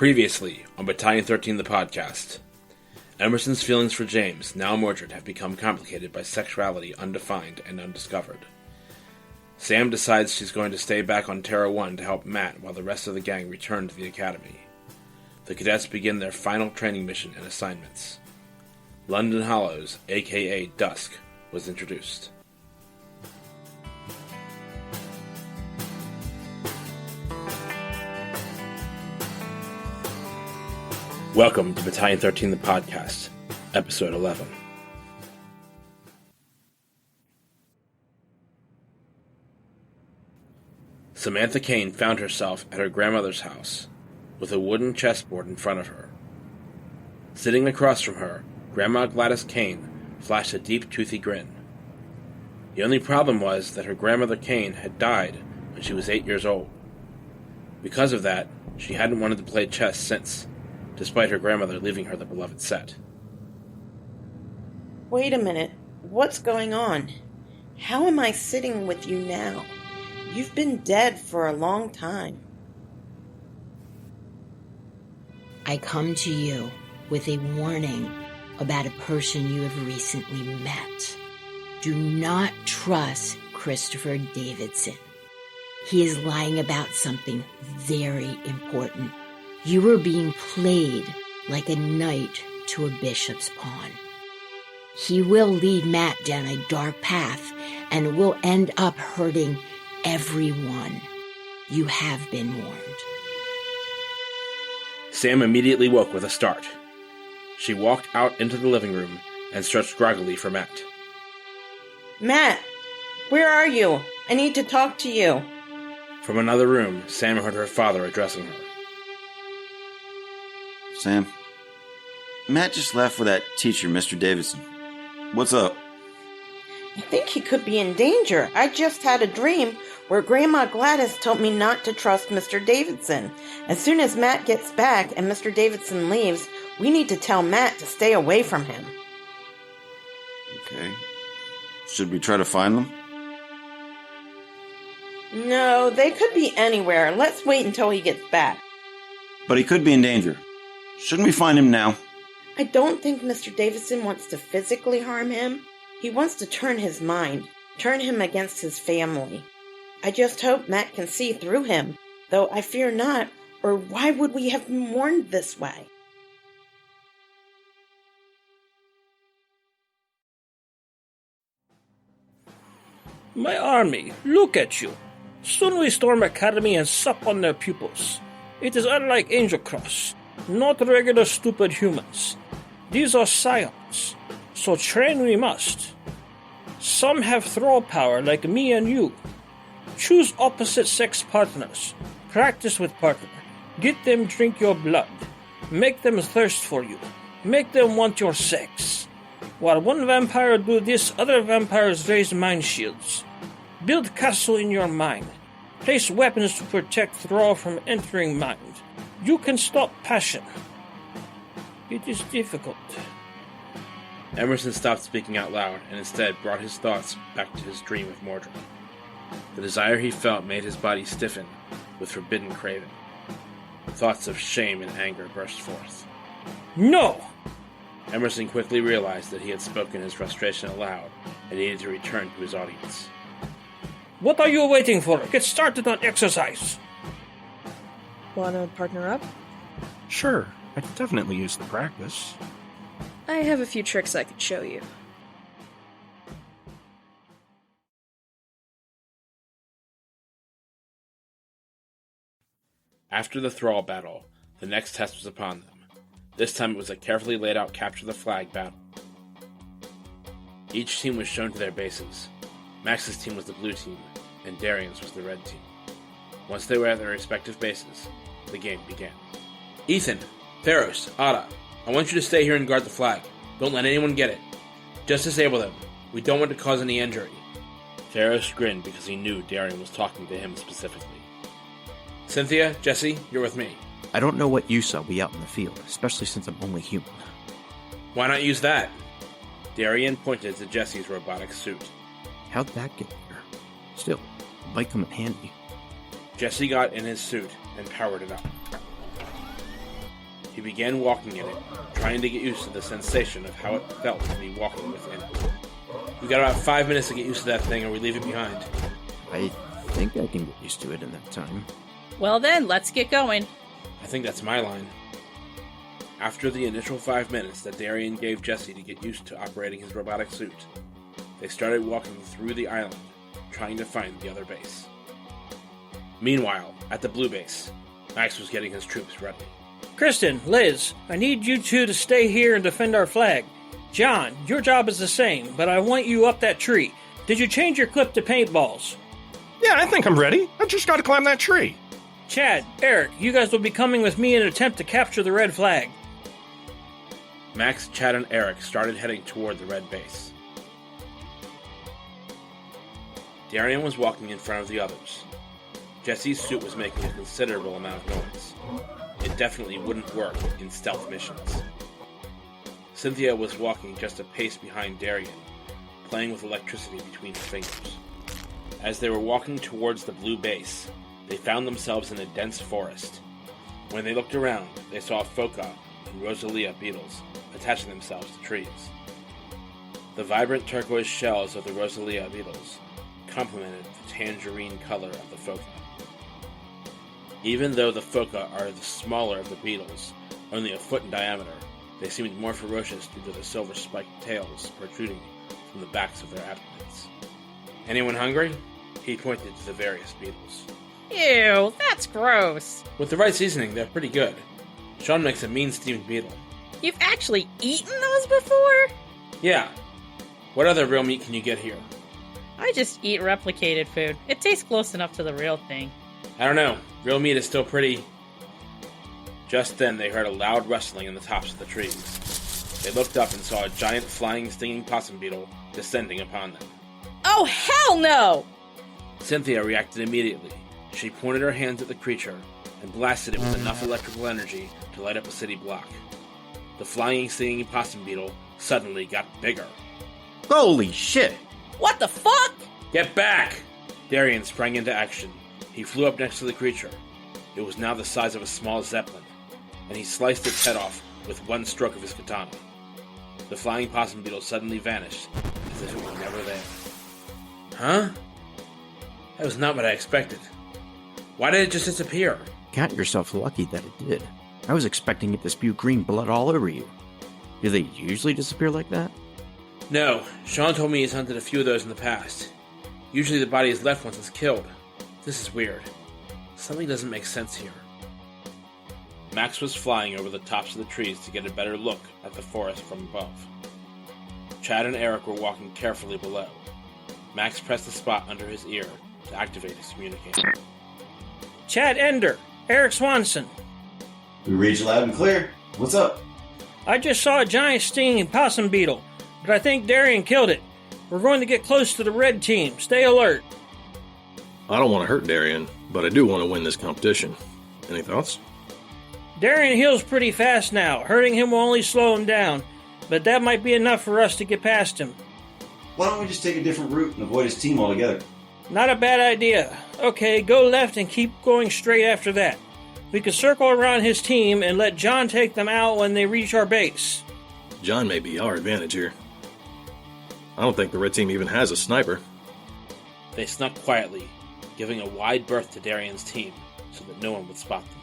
Previously on Battalion 13 the podcast, Emerson's feelings for James, now Mordred, have become complicated by sexuality undefined and undiscovered. Sam decides she's going to stay back on Terra 1 to help Matt while the rest of the gang return to the academy. The cadets begin their final training mission and assignments. London Hollows, aka Dawnsk, was introduced. Welcome to Battalion 13 the podcast, episode 11. Samantha Kaine found herself at her grandmother's house, with a wooden chessboard in front of her. Sitting across from her, Grandma Gladys Kaine flashed a deep, toothy grin. The only problem was that her grandmother Kaine had died when she was 8 years old. Because of that, she hadn't wanted to play chess since, despite her grandmother leaving her the beloved set. Wait a minute. What's going on? How am I sitting with you now? You've been dead for a long time. I come to you with a warning about a person you have recently met. Do not trust Christopher Davidson. He is lying about something very important. You are being played like a knight to a bishop's pawn. He will lead Matt down a dark path and will end up hurting everyone. You have been warned. Sam immediately woke with a start. She walked out into the living room and searched groggily for Matt. Matt, where are you? I need to talk to you. From another room, Sam heard her father addressing her. Sam, Matt just left with that teacher, Mr. Davidson. What's up? I think he could be in danger. I just had a dream where Grandma Gladys told me not to trust Mr. Davidson. As soon as Matt gets back and Mr. Davidson leaves, we need to tell Matt to stay away from him. Okay. Should we try to find them? No, they could be anywhere. Let's wait until he gets back. But he could be in danger. Shouldn't we find him now? I don't think Mr. Davidson wants to physically harm him. He wants to turn his mind, turn him against his family. I just hope Matt can see through him, though I fear not, or why would we have been warned this way? My army, look at you. Soon we storm Academy and sup on their pupils. It is unlike Angel Cross, not regular stupid humans. These are scions, so train we must. Some have throw power like me and you. Choose opposite sex partners. Practice with partner. Get them drink your blood. Make them thirst for you. Make them want your sex. While one vampire do this, other vampires raise mind shields. Build castle in your mind. Place weapons to protect Thrall from entering mind. You can stop passion. It is difficult. Emerson stopped speaking out loud and instead brought his thoughts back to his dream of Mordred. The desire he felt made his body stiffen with forbidden craving. Thoughts of shame and anger burst forth. No! Emerson quickly realized that he had spoken his frustration aloud and needed to return to his audience. What are you waiting for? Get started on exercise! Wanna partner up? Sure, I could definitely use the practice. I have a few tricks I could show you. After the Thrall battle, the next test was upon them. This time it was a carefully laid out capture the flag battle. Each team was shown to their bases. Max's team was the blue team, and Darian's was the red team. Once they were at their respective bases, the game began. Ethan, Theros, Ada, I want you to stay here and guard the flag. Don't let anyone get it. Just disable them. We don't want to cause any injury. Theros grinned because he knew Darian was talking to him specifically. Cynthia, Jesse, you're with me. I don't know what use I'll be out in the field, especially since I'm only human. Why not use that? Darian pointed to Jesse's robotic suit. How'd that get here? Still, it might come in handy. Jesse got in his suit and powered it up. He began walking in it, trying to get used to the sensation of how it felt to be walking within it. We got about 5 minutes to get used to that thing, or we leave it behind. I think I can get used to it in that time. Well then, let's get going. I think that's my line. After the initial 5 minutes that Darian gave Jesse to get used to operating his robotic suit, they started walking through the island, trying to find the other base. Meanwhile, at the blue base, Max was getting his troops ready. Kristen, Liz, I need you two to stay here and defend our flag. John, your job is the same, but I want you up that tree. Did you change your clip to paintballs? Yeah, I think I'm ready. I just gotta climb that tree. Chad, Eric, you guys will be coming with me in an attempt to capture the red flag. Max, Chad, and Eric started heading toward the red base. Darian was walking in front of the others. Jesse's suit was making a considerable amount of noise. It definitely wouldn't work in stealth missions. Cynthia was walking just a pace behind Darian, playing with electricity between her fingers. As they were walking towards the blue base, they found themselves in a dense forest. When they looked around, they saw Phoca and Rosalia beetles attaching themselves to trees. The vibrant turquoise shells of the Rosalia beetles complemented the tangerine color of the Phoca. Even though the Phoca are the smaller of the beetles, only a foot in diameter, they seemed more ferocious due to the silver-spiked tails protruding from the backs of their abdomens. Anyone hungry? He pointed to the various beetles. Ew, that's gross. With the right seasoning, they're pretty good. Sean makes a mean steamed beetle. You've actually eaten those before? Yeah. What other real meat can you get here? I just eat replicated food. It tastes close enough to the real thing. I don't know. Real meat is still pretty... Just then, they heard a loud rustling in the tops of the trees. They looked up and saw a giant flying, stinging possum beetle descending upon them. Oh, hell no! Cynthia reacted immediately. She pointed her hands at the creature and blasted it with enough electrical energy to light up a city block. The flying, stinging possum beetle suddenly got bigger. Holy shit! What the fuck? Get back! Darian sprang into action. He flew up next to the creature. It was now the size of a small zeppelin, and he sliced its head off with one stroke of his katana. The flying possum beetle suddenly vanished, as if it were never there. Huh? That was not what I expected. Why did it just disappear? Count yourself lucky that it did. I was expecting it to spew green blood all over you. Do they usually disappear like that? No, Sean told me he's hunted a few of those in the past. Usually the body is left once it's killed. This is weird. Something doesn't make sense here. Max was flying over the tops of the trees to get a better look at the forest from above. Chad and Eric were walking carefully below. Max pressed the spot under his ear to activate his communicator. Chad Ender, Eric Swanson. We read you loud and clear. What's up? I just saw a giant stinging possum beetle, but I think Darian killed it. We're going to get close to the red team. Stay alert. I don't want to hurt Darian, but I do want to win this competition. Any thoughts? Darian heals pretty fast now. Hurting him will only slow him down, but that might be enough for us to get past him. Why don't we just take a different route and avoid his team altogether? Not a bad idea. Okay, go left and keep going straight after that. We could circle around his team and let John take them out when they reach our base. John may be our advantage here. I don't think the red team even has a sniper. They snuck quietly, giving a wide berth to Darian's team so that no one would spot them.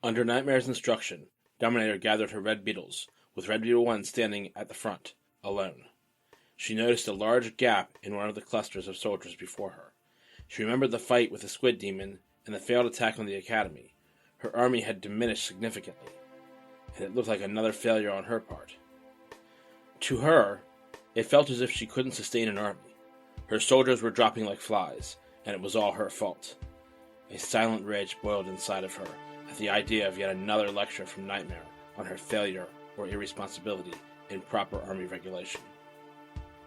Under Nightmare's instruction, Dominator gathered her red beetles, with Red Beetle 1 standing at the front, alone. She noticed a large gap in one of the clusters of soldiers before her. She remembered the fight with the Squid Demon and the failed attack on the Academy. Her army had diminished significantly, and it looked like another failure on her part. To her, it felt as if she couldn't sustain an army. Her soldiers were dropping like flies, and it was all her fault. A silent rage boiled inside of her at the idea of yet another lecture from Nightmare on her failure or irresponsibility in proper army regulation.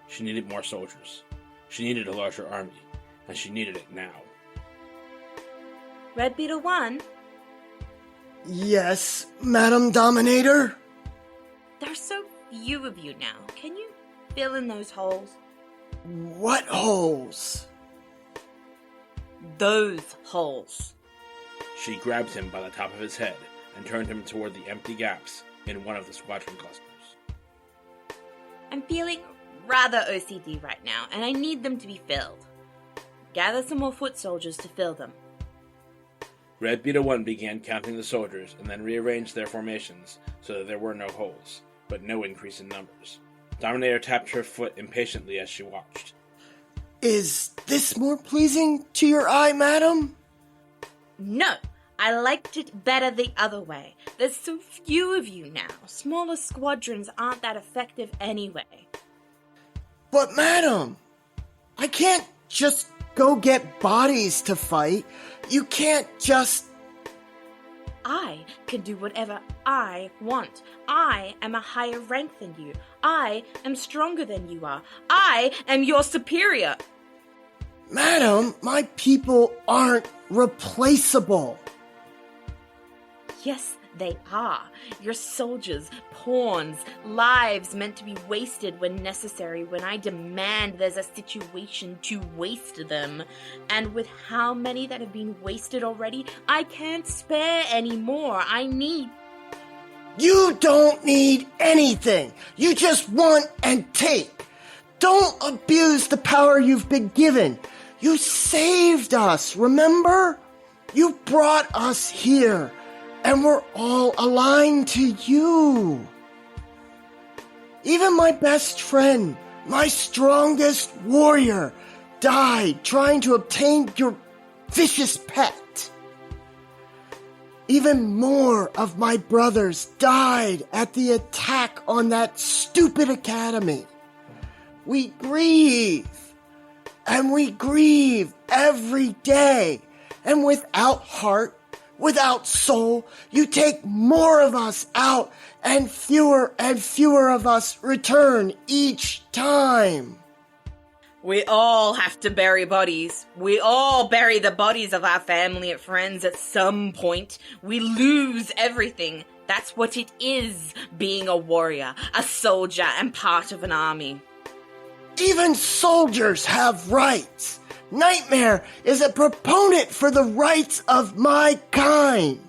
She needed more soldiers. She needed a larger army, and she needed it now. Red Beetle 1? Yes, Madam Dominator? There's so few of you now. Can you fill in those holes? What holes? Those holes. She grabbed him by the top of his head and turned him toward the empty gaps in one of the squadron clusters. I'm feeling rather OCD right now, and I need them to be filled. Gather some more foot soldiers to fill them. Red Beetle 1 began counting the soldiers and then rearranged their formations so that there were no holes, but no increase in numbers. Dominator tapped her foot impatiently as she watched. Is this more pleasing to your eye, madam? No, I liked it better the other way. There's so few of you now. Smaller squadrons aren't that effective anyway. But madam, I can't just go get bodies to fight. You can't just... I can do whatever I want. I am a higher rank than you. I am stronger than you are. I am your superior. Madam, my people aren't replaceable. Yes, they are. Your soldiers, pawns, lives meant to be wasted when necessary, when I demand there's a situation to waste them. And with how many that have been wasted already, I can't spare any more. I need... You don't need anything. You just want and take. Don't abuse the power you've been given. You saved us, remember? You brought us here. And we're all aligned to you. Even my best friend, my strongest warrior, died trying to obtain your vicious pet. Even more of my brothers died at the attack on that stupid academy. We grieve. And we grieve every day. And without heart, without soul, you take more of us out, and fewer of us return each time. We all have to bury bodies. We all bury the bodies of our family and friends at some point. We lose everything. That's what it is, being a warrior, a soldier, and part of an army. Even soldiers have rights. Nightmare is a proponent for the rights of my kind.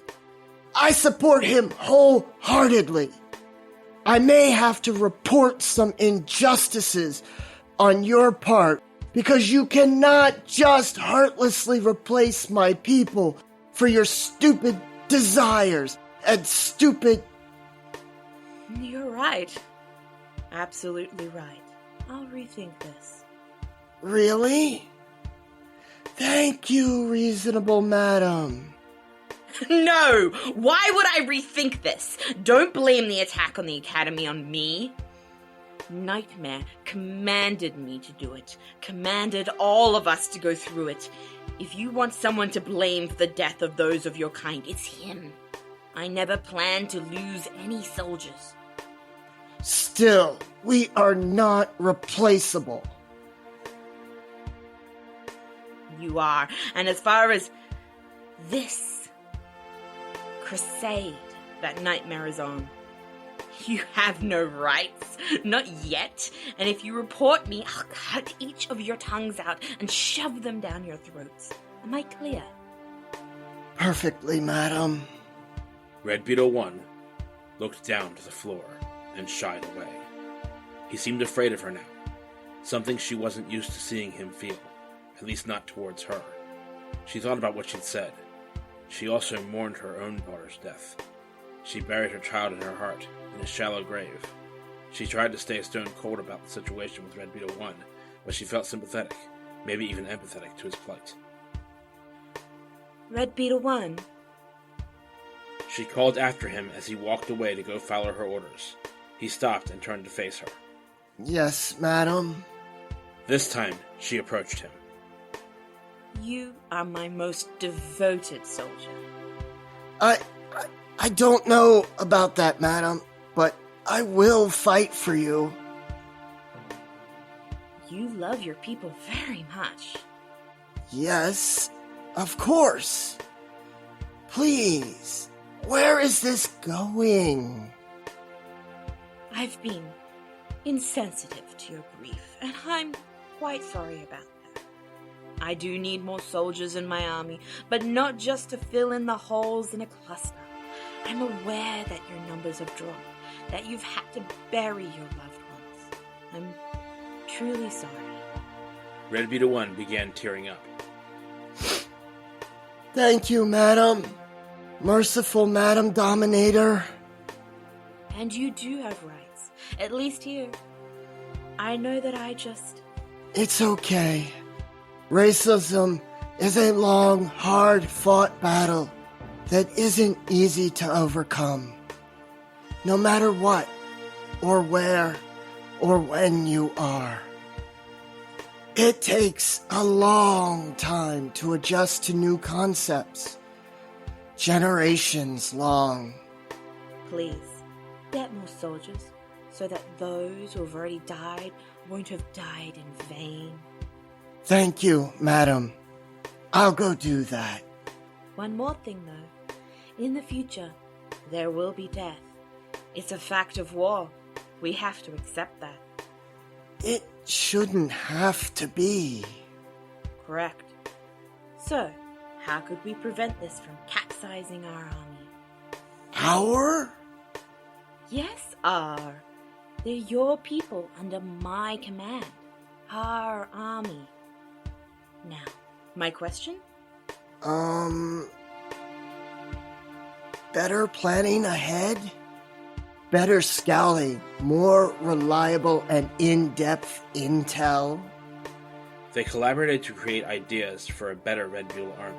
I support him wholeheartedly. I may have to report some injustices on your part because you cannot just heartlessly replace my people for your stupid desires and stupid... You're right. Absolutely right. I'll rethink this. Really? Thank you, reasonable madam. No! Why would I rethink this? Don't blame the attack on the Academy on me. Nightmare commanded me to do it. Commanded all of us to go through it. If you want someone to blame for the death of those of your kind, it's him. I never planned to lose any soldiers. Still, we are not replaceable. You are. And as far as this crusade that Nightmare is on, you have no rights. Not yet. And if you report me, I'll cut each of your tongues out and shove them down your throats. Am I clear? Perfectly, madam. Red Beetle 1 looked down to the floor and shied away. He seemed afraid of her now, something she wasn't used to seeing him feel, at least not towards her. She thought about what she'd said. She also mourned her own daughter's death. She buried her child in her heart, in a shallow grave. She tried to stay stone cold about the situation with Red Beetle 1, but she felt sympathetic, maybe even empathetic to his plight. Red Beetle 1. She called after him as he walked away to go follow her orders. He stopped and turned to face her. Yes, madam. This time, she approached him. You are my most devoted soldier. I don't know about that, madam, but I will fight for you. You love your people very much. Yes, of course. Please, Where is this going? I've been insensitive to your grief, and I'm quite sorry about that. I do need more soldiers in my army, but not just to fill in the holes in a cluster. I'm aware that your numbers have dropped, that you've had to bury your loved ones. I'm truly sorry. Red Beetle 1 began tearing up. Thank you, Madam. Merciful Madam Dominator. And you do have rights, at least here. I know that It's okay. Racism is a long, hard-fought battle that isn't easy to overcome. No matter what, or where, or when you are. It takes a long time to adjust to new concepts. Generations long. Please, get more soldiers, so that those who have already died won't have died in vain. Thank you, Madam. I'll go do that. One more thing, though. In the future, there will be death. It's a fact of war. We have to accept that. It shouldn't have to be. Correct. So, how could we prevent this from capsizing our army? Our? Yes, our. They're your people under my command. Our army. Now, my question? Better planning ahead? Better scouting, more reliable and in-depth intel? They collaborated to create ideas for a better Red Beetle army,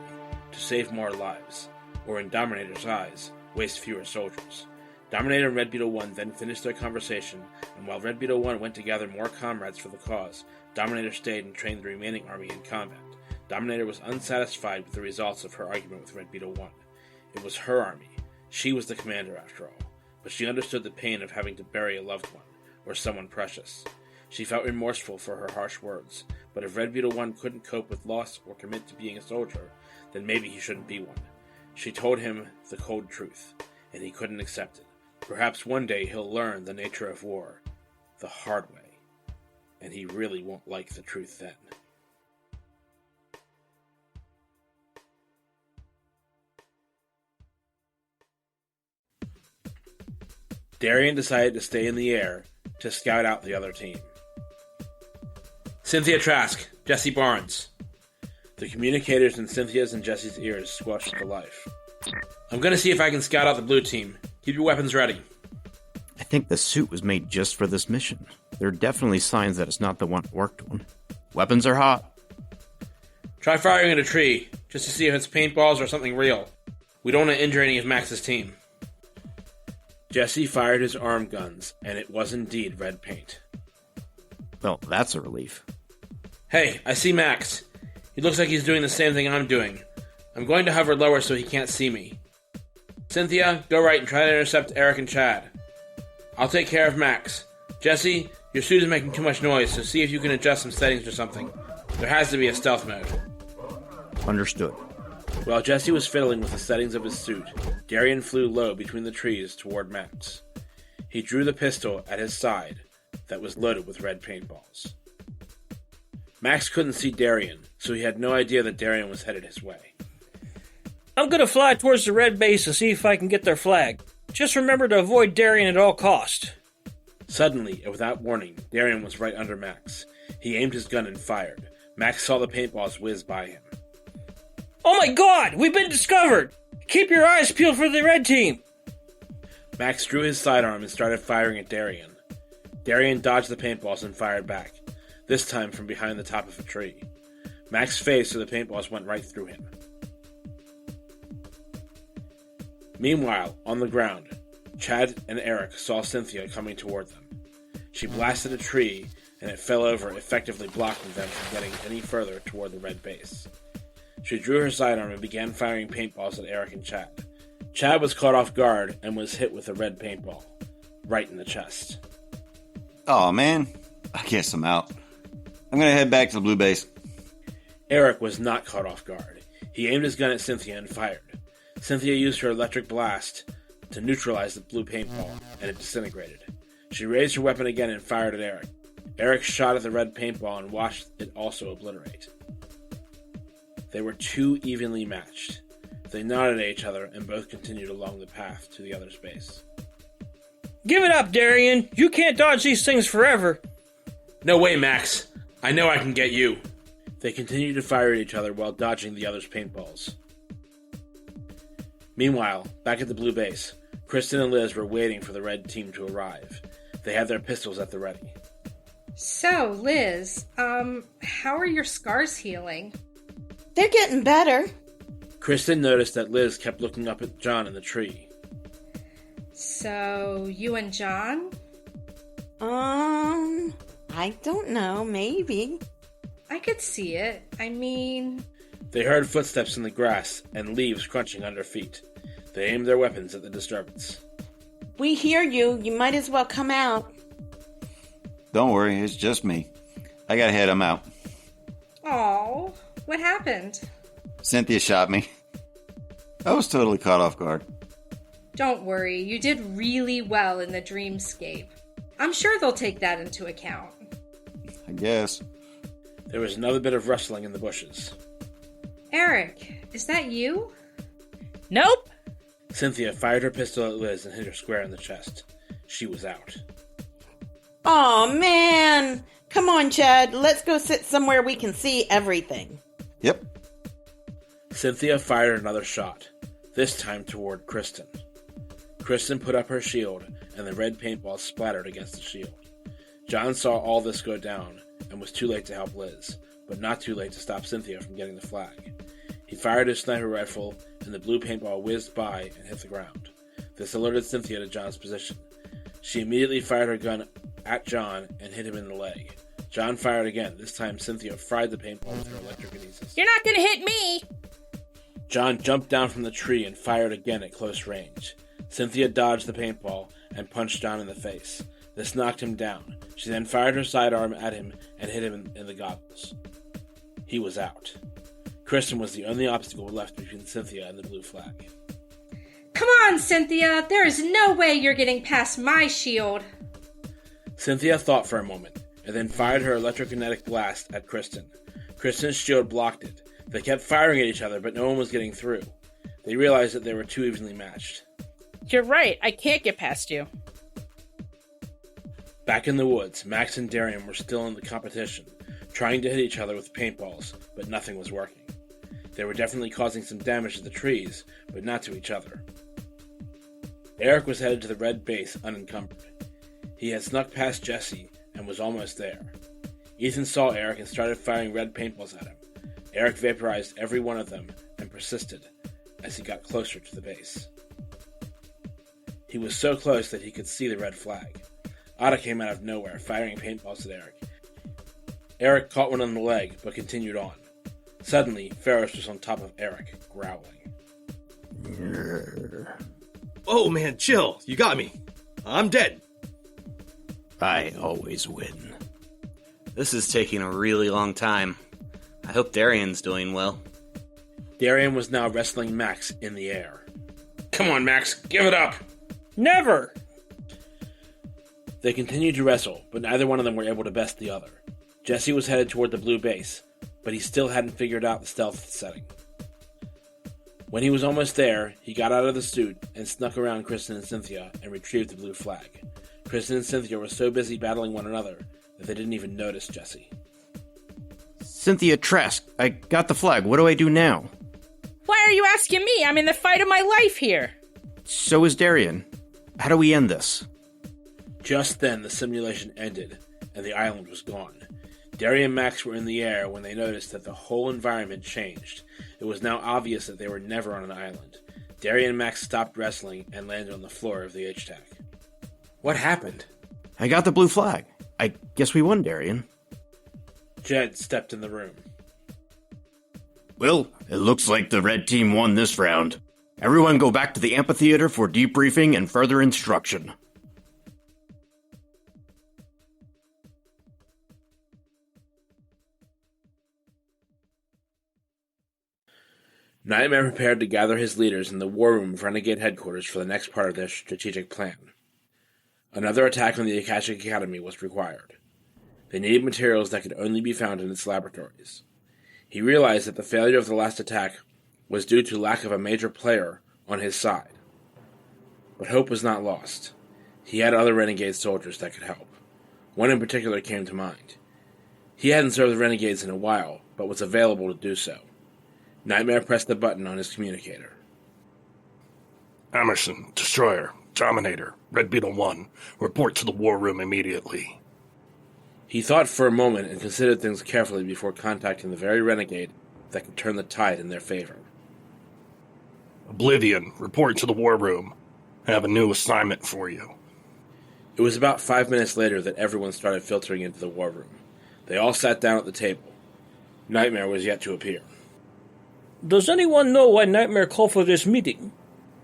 to save more lives, or in Dominator's eyes, waste fewer soldiers. Dominator and Red Beetle 1 then finished their conversation, and while Red Beetle 1 went to gather more comrades for the cause, Dominator stayed and trained the remaining army in combat. Dominator was unsatisfied with the results of her argument with Red Beetle 1. It was her army. She was the commander after all, but she understood the pain of having to bury a loved one, or someone precious. She felt remorseful for her harsh words, but if Red Beetle 1 couldn't cope with loss or commit to being a soldier, then maybe he shouldn't be one. She told him the cold truth, and he couldn't accept it. Perhaps one day he'll learn the nature of war, the hard way, and he really won't like the truth then. Darian decided to stay in the air to scout out the other team. Cynthia Trask, Jesse Barnes. The communicators in Cynthia's and Jesse's ears squelched to life. I'm going to see if I can scout out the blue team. Keep your weapons ready. I think the suit was made just for this mission. There are definitely signs that it's not the one worked on. Weapons are hot. Try firing at a tree, just to see if it's paintballs or something real. We don't want to injure any of Max's team. Jesse fired his arm guns, and it was indeed red paint. Well, that's a relief. Hey, I see Max. He looks like he's doing the same thing I'm doing. I'm going to hover lower so he can't see me. Cynthia, go right and try to intercept Eric and Chad. I'll take care of Max. Jesse, your suit is making too much noise, so see if you can adjust some settings or something. There has to be a stealth mode. Understood. While Jesse was fiddling with the settings of his suit, Darian flew low between the trees toward Max. He drew the pistol at his side that was loaded with red paintballs. Max couldn't see Darian, so he had no idea that Darian was headed his way. I'm gonna fly towards the red base to see if I can get their flag. Just remember to avoid Darian at all cost. Suddenly, and without warning, Darian was right under Max. He aimed his gun and fired. Max saw the paintballs whiz by him. Oh my god! We've been discovered! Keep your eyes peeled for the red team! Max drew his sidearm and started firing at Darian. Darian dodged the paintballs and fired back, this time from behind the top of a tree. Max phased so the paintballs went right through him. Meanwhile, on the ground, Chad and Eric saw Cynthia coming toward them. She blasted a tree, and it fell over, effectively blocking them from getting any further toward the red base. She drew her sidearm and began firing paintballs at Eric and Chad. Chad was caught off guard and was hit with a red paintball, right in the chest. Aw, man. I guess I'm out. I'm gonna head back to the blue base. Eric was not caught off guard. He aimed his gun at Cynthia and fired. Cynthia used her electric blast to neutralize the blue paintball, and it disintegrated. She raised her weapon again and fired at Eric. Eric shot at the red paintball and watched it also obliterate. They were too evenly matched. They nodded at each other and both continued along the path to the other's base. Give it up, Darian! You can't dodge these things forever! No way, Max! I know I can get you! They continued to fire at each other while dodging the other's paintballs. Meanwhile, back at the blue base, Kristen and Liz were waiting for the red team to arrive. They had their pistols at the ready. So, Liz, how are your scars healing? They're getting better. Kristen noticed that Liz kept looking up at John in the tree. So, you and John? I don't know, maybe. I could see it. I mean... They heard footsteps in the grass and leaves crunching under feet. They aimed their weapons at the disturbance. We hear you. You might as well come out. Don't worry, it's just me. I gotta head, I'm out. Aw, what happened? Cynthia shot me. I was totally caught off guard. Don't worry, you did really well in the dreamscape. I'm sure they'll take that into account. I guess. There was another bit of rustling in the bushes. Eric, is that you? Nope. Cynthia fired her pistol at Liz and hit her square in the chest. She was out. Oh man! Come on, Chad. Let's go sit somewhere we can see everything. Yep. Cynthia fired another shot, this time toward Kristen. Kristen put up her shield, and the red paintball splattered against the shield. John saw all this go down, and was too late to help Liz, but not too late to stop Cynthia from getting the flag. He fired his sniper rifle, and the blue paintball whizzed by and hit the ground. This alerted Cynthia to John's position. She immediately fired her gun at John and hit him in the leg. John fired again. This time Cynthia fried the paintball with her electrokinesis. You're not gonna hit me! John jumped down from the tree and fired again at close range. Cynthia dodged the paintball and punched John in the face. This knocked him down. She then fired her sidearm at him and hit him in the goggles. He was out. Kristen was the only obstacle left between Cynthia and the blue flag. Come on, Cynthia! There is no way you're getting past my shield! Cynthia thought for a moment, and then fired her electrokinetic blast at Kristen. Kristen's shield blocked it. They kept firing at each other, but no one was getting through. They realized that they were too evenly matched. You're right, I can't get past you. Back in the woods, Max and Darian were still in the competition, trying to hit each other with paintballs, but nothing was working. They were definitely causing some damage to the trees, but not to each other. Eric was headed to the red base unencumbered. He had snuck past Jesse and was almost there. Ethan saw Eric and started firing red paintballs at him. Eric vaporized every one of them and persisted as he got closer to the base. He was so close that he could see the red flag. Ada came out of nowhere, firing paintballs at Eric. Eric caught one on the leg, but continued on. Suddenly, Ferris was on top of Eric, growling. Oh man, chill. You got me. I'm dead. I always win. This is taking a really long time. I hope Darian's doing well. Darian was now wrestling Max in the air. Come on, Max, give it up! Never! They continued to wrestle, but neither one of them were able to best the other. Jesse was headed toward the blue base, but he still hadn't figured out the stealth setting. When he was almost there, he got out of the suit and snuck around Kristen and Cynthia and retrieved the blue flag. Kristen and Cynthia were so busy battling one another that they didn't even notice Jesse. Cynthia, Trask, I got the flag. What do I do now? Why are you asking me? I'm in the fight of my life here. So is Darian. How do we end this? Just then, the simulation ended, and the island was gone. Darian and Max were in the air when they noticed that the whole environment changed. It was now obvious that they were never on an island. Darian and Max stopped wrestling and landed on the floor of the H-TAC. What happened? I got the blue flag. I guess we won, Darian. Jed stepped in the room. Well, it looks like the red team won this round. Everyone go back to the amphitheater for debriefing and further instruction. Nightmare prepared to gather his leaders in the war room of Renegade headquarters for the next part of their strategic plan. Another attack on the Akashic Academy was required. They needed materials that could only be found in its laboratories. He realized that the failure of the last attack was due to lack of a major player on his side. But hope was not lost. He had other Renegade soldiers that could help. One in particular came to mind. He hadn't served the Renegades in a while, but was available to do so. Nightmare pressed the button on his communicator. Emerson, Destroyer, Dominator, Red Beetle 1, report to the war room immediately. He thought for a moment and considered things carefully before contacting the very Renegade that could turn the tide in their favor. Oblivion, report to the war room. I have a new assignment for you. It was about 5 minutes later that everyone started filtering into the war room. They all sat down at the table. Nightmare was yet to appear. Does anyone know why Nightmare called for this meeting?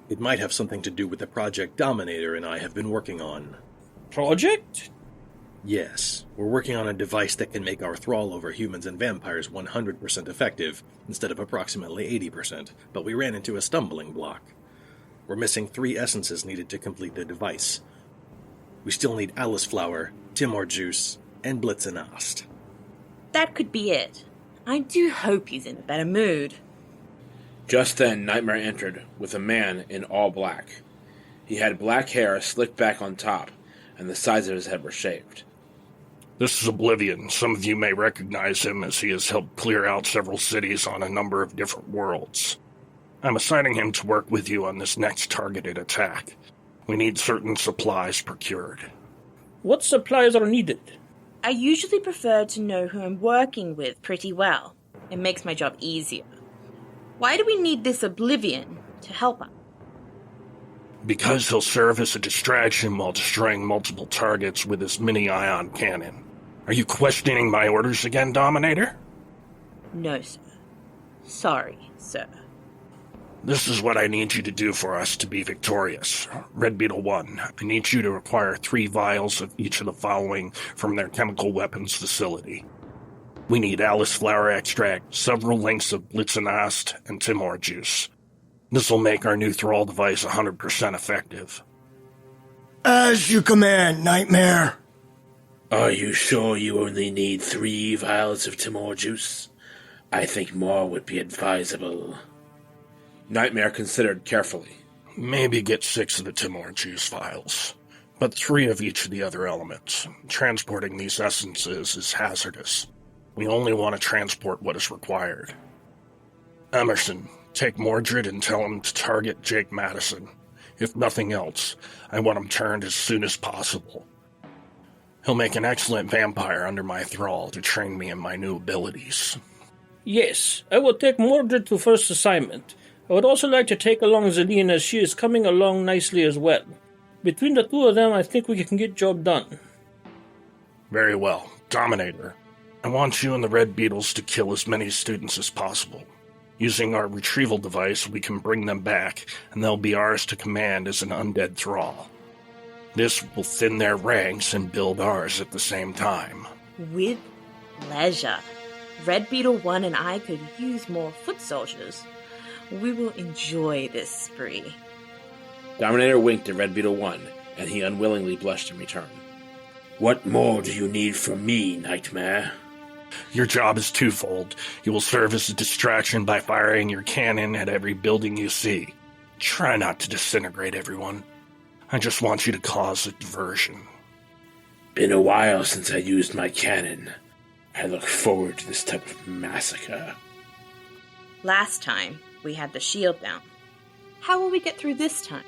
It might have something to do with the project Dominator and I have been working on. Project? Yes, we're working on a device that can make our thrall over humans and vampires 100% effective, instead of approximately 80%, but we ran into a stumbling block. We're missing 3 essences needed to complete the device. We still need Alice Flower, Timor Juice, and Blitzenast. That could be it. I do hope he's in a better mood. Just then, Nightmare entered with a man in all black. He had black hair slicked back on top, and the sides of his head were shaved. This is Oblivion. Some of you may recognize him as he has helped clear out several cities on a number of different worlds. I'm assigning him to work with you on this next targeted attack. We need certain supplies procured. What supplies are needed? I usually prefer to know who I'm working with pretty well. It makes my job easier. Why do we need this Oblivion to help us? Because he'll serve as a distraction while destroying multiple targets with his mini-ion cannon. Are you questioning my orders again, Dominator? No, sir. Sorry, sir. This is what I need you to do for us to be victorious. Red Beetle 1, I need you to acquire 3 vials of each of the following from their chemical weapons facility. We need Alice Flower Extract, several links of Blitzenast, and Timor Juice. This will make our new thrall device 100% effective. As you command, Nightmare. Are you sure you only need 3 vials of Timor Juice? I think more would be advisable. Nightmare considered carefully. Maybe get 6 of the Timor Juice vials, but 3 of each of the other elements. Transporting these essences is hazardous. We only want to transport what is required. Emerson, take Mordred and tell him to target Jake Madison. If nothing else, I want him turned as soon as possible. He'll make an excellent vampire under my thrall to train me in my new abilities. Yes, I will take Mordred to first assignment. I would also like to take along Zelene as she is coming along nicely as well. Between the 2 of them, I think we can get job done. Very well. Dominator, I want you and the Red Beetles to kill as many students as possible. Using our retrieval device, we can bring them back, and they'll be ours to command as an undead thrall. This will thin their ranks and build ours at the same time. With pleasure. Red Beetle 1 and I could use more foot soldiers. We will enjoy this spree. Dominator winked at Red Beetle 1, and he unwillingly blushed in return. What more do you need from me, Nightmare? Your job is twofold. You will serve as a distraction by firing your cannon at every building you see. Try not to disintegrate everyone. I just want you to cause a diversion. Been a while since I used my cannon. I look forward to this type of massacre. Last time, we had the shield down. How will we get through this time?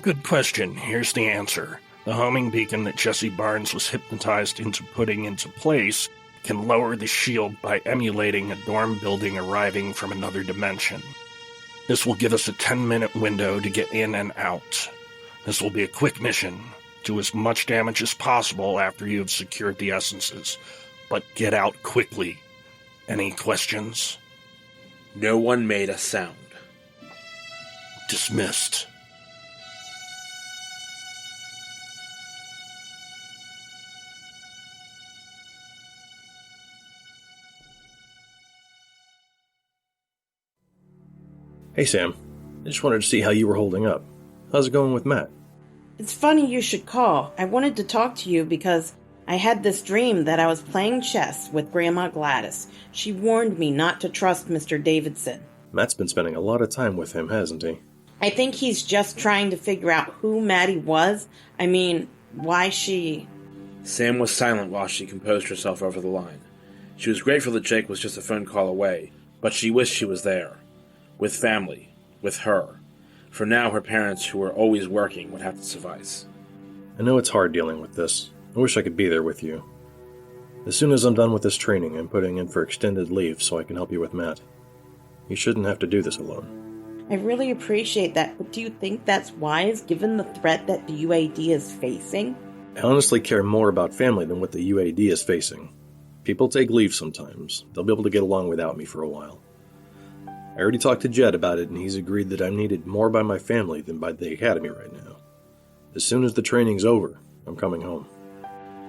Good question. Here's the answer. The homing beacon that Jesse Barnes was hypnotized into putting into place can lower the shield by emulating a dorm building arriving from another dimension. This will give us a 10-minute window to get in and out. This will be a quick mission. Do as much damage as possible after you have secured the essences, but get out quickly. Any questions? No one made a sound. Dismissed. Hey, Sam. I just wanted to see how you were holding up. How's it going with Matt? It's funny you should call. I wanted to talk to you because I had this dream that I was playing chess with Grandma Gladys. She warned me not to trust Mr. Davidson. Matt's been spending a lot of time with him, hasn't he? I think he's just trying to figure out who Maddie was. I mean, why she... Sam was silent while she composed herself over the line. She was grateful that Jake was just a phone call away, but she wished she was there. With family. With her. For now, her parents, who were always working, would have to suffice. I know it's hard dealing with this. I wish I could be there with you. As soon as I'm done with this training, I'm putting in for extended leave so I can help you with Matt. You shouldn't have to do this alone. I really appreciate that, but do you think that's wise, given the threat that the UAD is facing? I honestly care more about family than what the UAD is facing. People take leave sometimes. They'll be able to get along without me for a while. I already talked to Jed about it, and he's agreed that I'm needed more by my family than by the academy right now. As soon as the training's over, I'm coming home.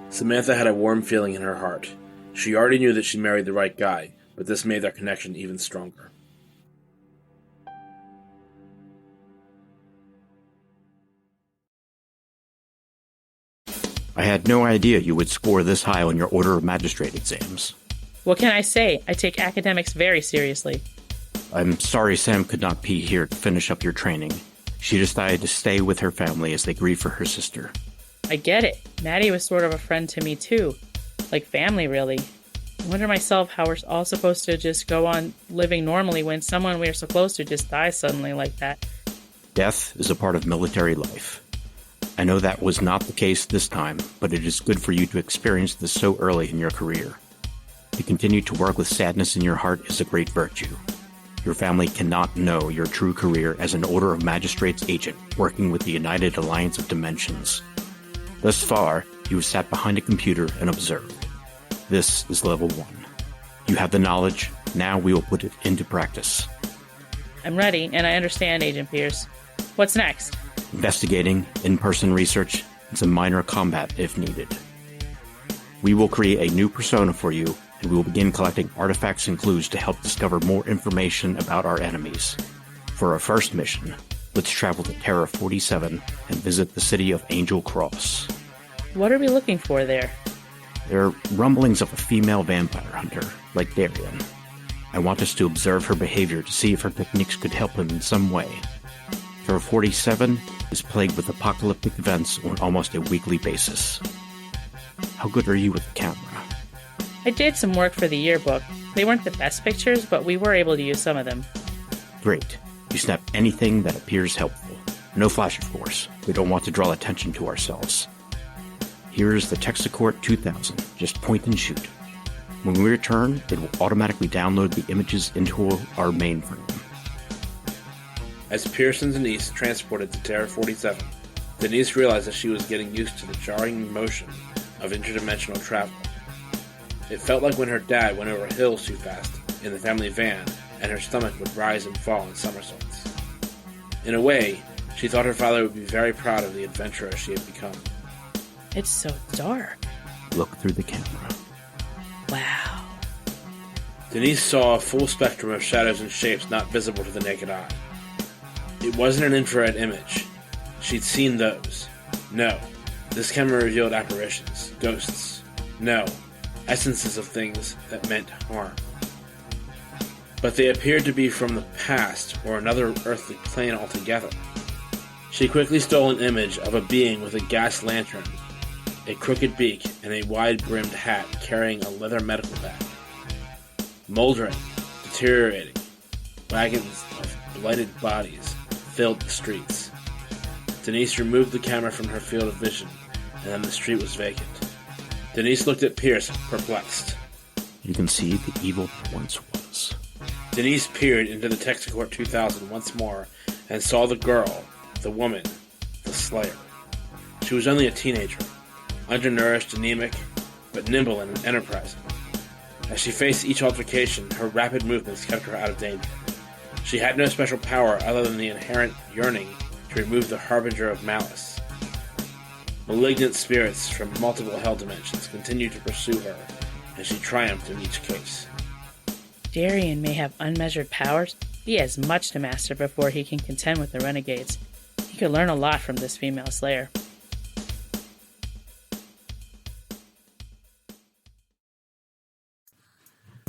Samantha had a warm feeling in her heart. She already knew that she married the right guy, but this made their connection even stronger. I had no idea you would score this high on your Order of Magistrate exams. What can I say? I take academics very seriously. I'm sorry Sam could not be here to finish up your training. She decided to stay with her family as they grieve for her sister. I get it. Maddie was sort of a friend to me too. Like family, really. I wonder myself how we're all supposed to just go on living normally when someone we're so close to just dies suddenly like that. Death is a part of military life. I know that was not the case this time, but it is good for you to experience this so early in your career. To continue to work with sadness in your heart is a great virtue. Your family cannot know your true career as an Order of Magistrates agent working with the United Alliance of Dimensions. Thus far, you have sat behind a computer and observed. This is level 1. You have the knowledge, now we will put it into practice. I'm ready, and I understand, Agent Pierce. What's next? Investigating, in-person research, and some minor combat if needed. We will create a new persona for you, and we will begin collecting artifacts and clues to help discover more information about our enemies. For our first mission, let's travel to Terra 47 and visit the city of Angel Cross. What are we looking for there? There are rumblings of a female vampire hunter, like Darien. I want us to observe her behavior to see if her techniques could help him in some way. Terra 47 is plagued with apocalyptic events on almost a weekly basis. How good are you with the camera? I did some work for the yearbook. They weren't the best pictures, but we were able to use some of them. Great. You snap anything that appears helpful. No flash, of course. We don't want to draw attention to ourselves. Here is the Texacourt 2000. Just point and shoot. When we return, it will automatically download the images into our mainframe. As Pierce and Denise transported to Terra 47, Denise realized that she was getting used to the jarring motion of interdimensional travel. It felt like when her dad went over hills too fast in the family van, and her stomach would rise and fall in somersaults. In a way, she thought her father would be very proud of the adventurer she had become. It's so dark. Look through the camera. Wow. Denise saw a full spectrum of shadows and shapes not visible to the naked eye. It wasn't an infrared image. She'd seen those. No, this camera revealed apparitions, ghosts. No, essences of things that meant harm. But they appeared to be from the past or another earthly plane altogether. She quickly stole an image of a being with a gas lantern, a crooked beak, and a wide-brimmed hat carrying a leather medical bag. Moldering, deteriorating, wagons of blighted bodies filled the streets. Denise removed the camera from her field of vision, and then the street was vacant. Denise looked at Pierce, perplexed. You can see the evil that once was. Denise peered into the Texacourt 2000 once more and saw the girl, the woman, the slayer. She was only a teenager, undernourished, anemic, but nimble and enterprising. As she faced each altercation, her rapid movements kept her out of danger. She had no special power other than the inherent yearning to remove the harbinger of malice. Malignant spirits from multiple hell dimensions continued to pursue her, and she triumphed in each case. Darien may have unmeasured powers, He has much to master before he can contend with the renegades. He could learn a lot from this female slayer.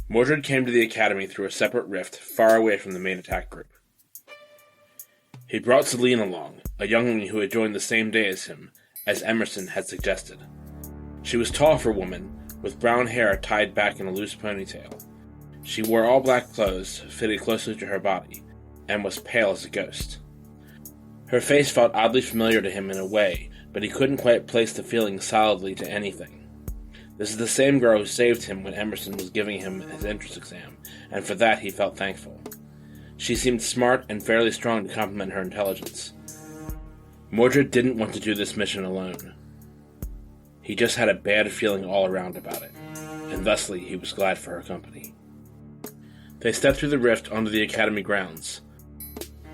Mordred came to the academy through a separate rift far away from the main attack group. He brought Zelene along, a youngling who had joined the same day as him, as Emerson had suggested. She was tall for a woman, with brown hair tied back in a loose ponytail. She wore all black clothes, fitted closely to her body, and was pale as a ghost. Her face felt oddly familiar to him in a way, but he couldn't quite place the feeling solidly to anything. This is the same girl who saved him when Emerson was giving him his entrance exam, and for that he felt thankful. She seemed smart and fairly strong to complement her intelligence. Mordred didn't want to do this mission alone. He just had a bad feeling all around about it, and thusly he was glad for her company. They stepped through the rift onto the academy grounds.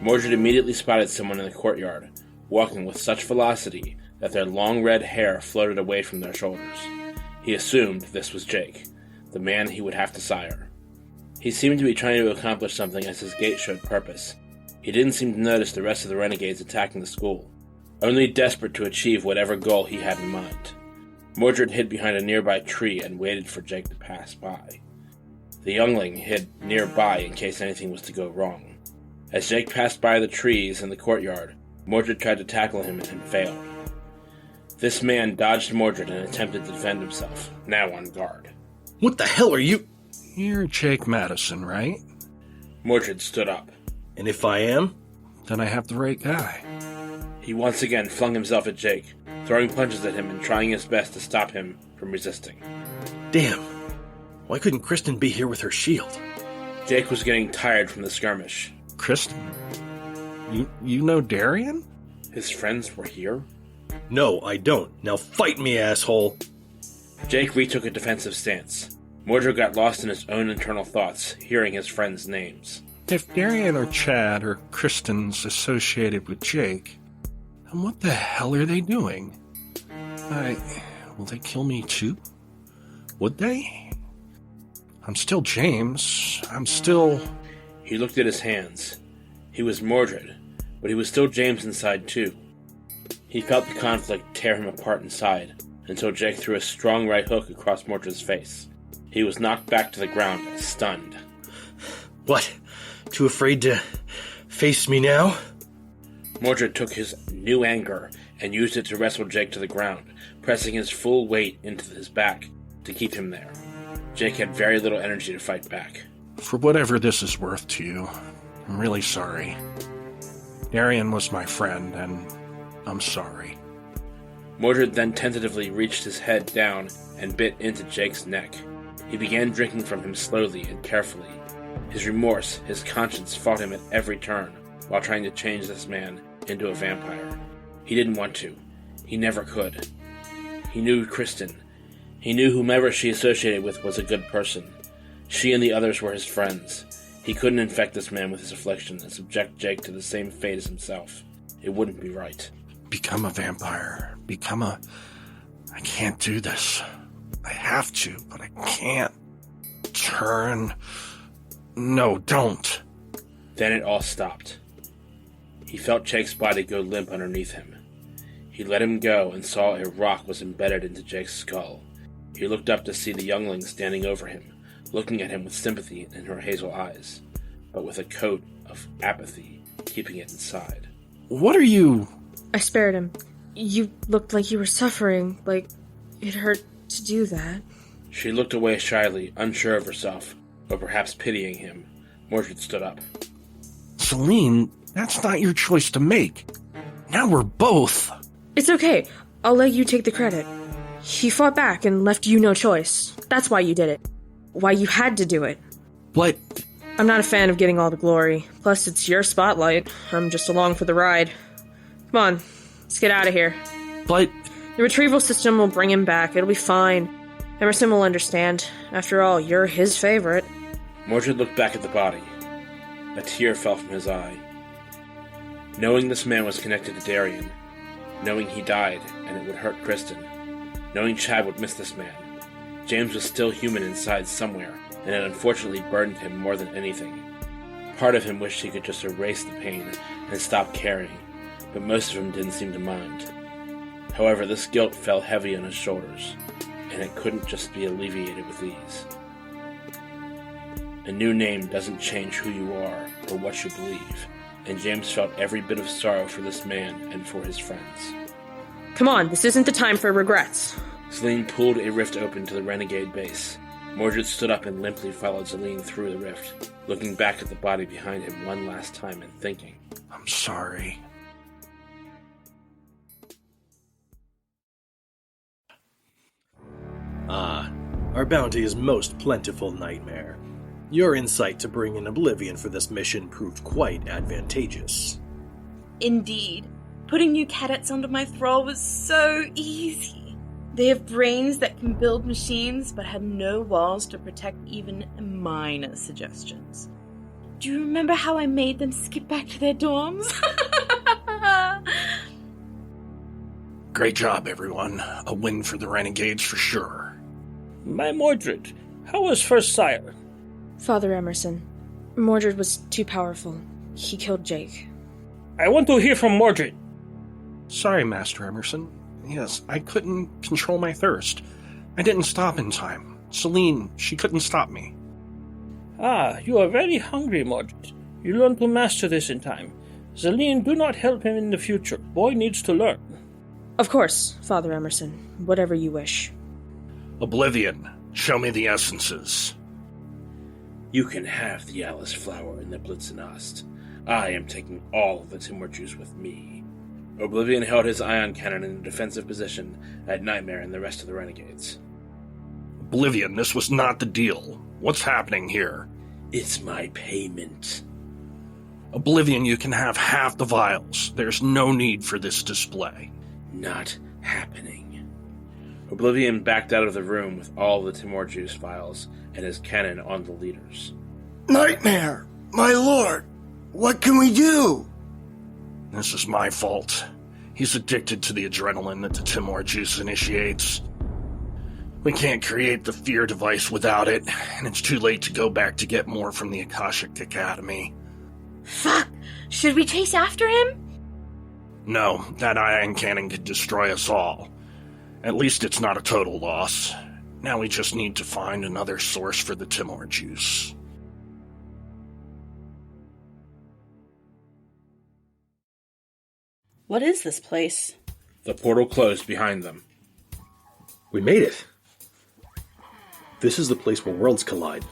Mordred immediately spotted someone in the courtyard, walking with such velocity that their long red hair floated away from their shoulders. He assumed this was Jake, the man he would have to sire. He seemed to be trying to accomplish something as his gait showed purpose. He didn't seem to notice the rest of the renegades attacking the school, only desperate to achieve whatever goal he had in mind. Mordred hid behind a nearby tree and waited for Jake to pass by. The youngling hid nearby in case anything was to go wrong. As Jake passed by the trees in the courtyard, Mordred tried to tackle him and failed. This man dodged Mordred and attempted to defend himself, now on guard. What the hell are you? You're Jake Madison, right? Mordred stood up. And if I am? Then I have the right guy. He once again flung himself at Jake, throwing punches at him and trying his best to stop him from resisting. Damn. Why couldn't Kristen be here with her shield? Jake was getting tired from the skirmish. Kristen? You know Darian? His friends were here? No, I don't. Now fight me, asshole! Jake retook a defensive stance. Mordred got lost in his own internal thoughts, hearing his friends' names. If Darian or Chad or Kristen's associated with Jake, then what the hell are they doing? Will they kill me too? Would they? I'm still James. I'm still... He looked at his hands. He was Mordred, but he was still James inside too. He felt the conflict tear him apart inside, until Jake threw a strong right hook across Mordred's face. He was knocked back to the ground, stunned. What? Too afraid to face me now? Mordred took his new anger and used it to wrestle Jake to the ground, pressing his full weight into his back to keep him there. Jake had very little energy to fight back. For whatever this is worth to you, I'm really sorry. Darian was my friend, and I'm sorry. Mordred then tentatively reached his head down and bit into Jake's neck. He began drinking from him slowly and carefully. His remorse, his conscience fought him at every turn while trying to change this man into a vampire. He didn't want to. He never could. He knew Kristen. He knew whomever she associated with was a good person. She and the others were his friends. He couldn't infect this man with his affliction and subject Jake to the same fate as himself. It wouldn't be right. Become a vampire. I can't do this. I have to, but I can't. Turn. No, don't. Then it all stopped. He felt Jake's body go limp underneath him. He let him go and saw a rock was embedded into Jake's skull. He looked up to see the youngling standing over him, looking at him with sympathy in her hazel eyes, but with a coat of apathy keeping it inside. What are you... I spared him. You looked like you were suffering, like it hurt to do that. She looked away shyly, unsure of herself, or perhaps pitying him. Mordred stood up. Zelene, that's not your choice to make. Now we're both. It's okay. I'll let you take the credit. He fought back and left you no choice. That's why you did it. Why you had to do it. But... I'm not a fan of getting all the glory. Plus, it's your spotlight. I'm just along for the ride. Come on, let's get out of here. But... The retrieval system will bring him back. It'll be fine. Emerson will understand. After all, you're his favorite. Mordred looked back at the body. A tear fell from his eye. Knowing this man was connected to Darian, knowing he died and it would hurt Kristen, knowing Chad would miss this man, James was still human inside somewhere, and it unfortunately burdened him more than anything. Part of him wished he could just erase the pain and stop caring, but most of him didn't seem to mind. However, this guilt fell heavy on his shoulders, and it couldn't just be alleviated with ease. A new name doesn't change who you are or what you believe, and James felt every bit of sorrow for this man and for his friends. Come on, this isn't the time for regrets. Zelene pulled a rift open to the renegade base. Mordred stood up and limply followed Zelene through the rift, looking back at the body behind him one last time and thinking, I'm sorry. Ah, our bounty is most plentiful, Nightmare. Your insight to bring in Oblivion for this mission proved quite advantageous. Indeed. Putting new cadets under my thrall was so easy. They have brains that can build machines, but have no walls to protect even minor suggestions. Do you remember how I made them skip back to their dorms? Great job, everyone. A win for the Renegades for sure. My Mordred, how was First Sire? Father Emerson. Mordred was too powerful. He killed Jake. I want to hear from Mordred. Sorry, Master Emerson. Yes, I couldn't control my thirst. I didn't stop in time. Zelene, she couldn't stop me. Ah, you are very hungry, Mordred. You learn to master this in time. Zelene, do not help him in the future. Boy needs to learn. Of course, Father Emerson. Whatever you wish. Oblivion, show me the essences. You can have the Alice Flower and the Blitzenast. I am taking all of the Timor juice with me. Oblivion held his ion cannon in a defensive position at Nightmare and the rest of the Renegades. Oblivion, this was not the deal. What's happening here? It's my payment. Oblivion, you can have half the vials. There's no need for this display. Not happening. Oblivion backed out of the room with all the Timor juice vials and his cannon on the leaders. Nightmare! My lord! What can we do? This is my fault. He's addicted to the adrenaline that the Timor juice initiates. We can't create the fear device without it, and it's too late to go back to get more from the Akashic Academy. Fuck! Should we chase after him? No, that ion cannon could destroy us all. At least it's not a total loss. Now we just need to find another source for the Timor juice. What is this place? The portal closed behind them. We made it. This is the place where worlds collide.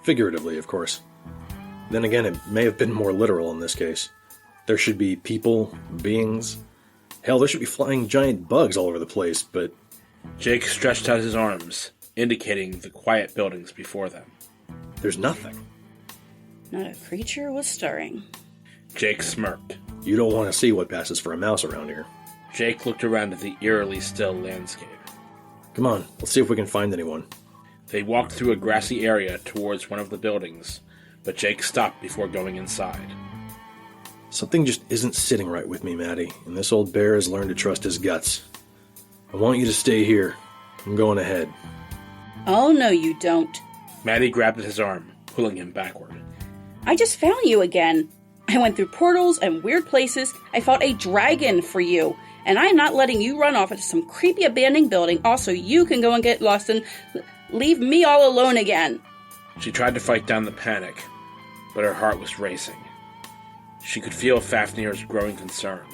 Figuratively, of course. Then again, it may have been more literal in this case. There should be people, beings. Hell, there should be flying giant bugs all over the place, but... Jake stretched out his arms, indicating the quiet buildings before them. There's nothing. Not a creature was stirring. Jake smirked. You don't want to see what passes for a mouse around here. Jake looked around at the eerily still landscape. Come on, let's see if we can find anyone. They walked through a grassy area towards one of the buildings, but Jake stopped before going inside. Something just isn't sitting right with me, Maddie, and this old bear has learned to trust his guts. I want you to stay here. I'm going ahead. Oh, no, you don't. Maddie grabbed at his arm, pulling him backward. I just found you again. I went through portals and weird places. I fought a dragon for you. And I'm not letting you run off into some creepy abandoned building. Also, you can go and get lost and leave me all alone again. She tried to fight down the panic, but her heart was racing. She could feel Fafnir's growing concern.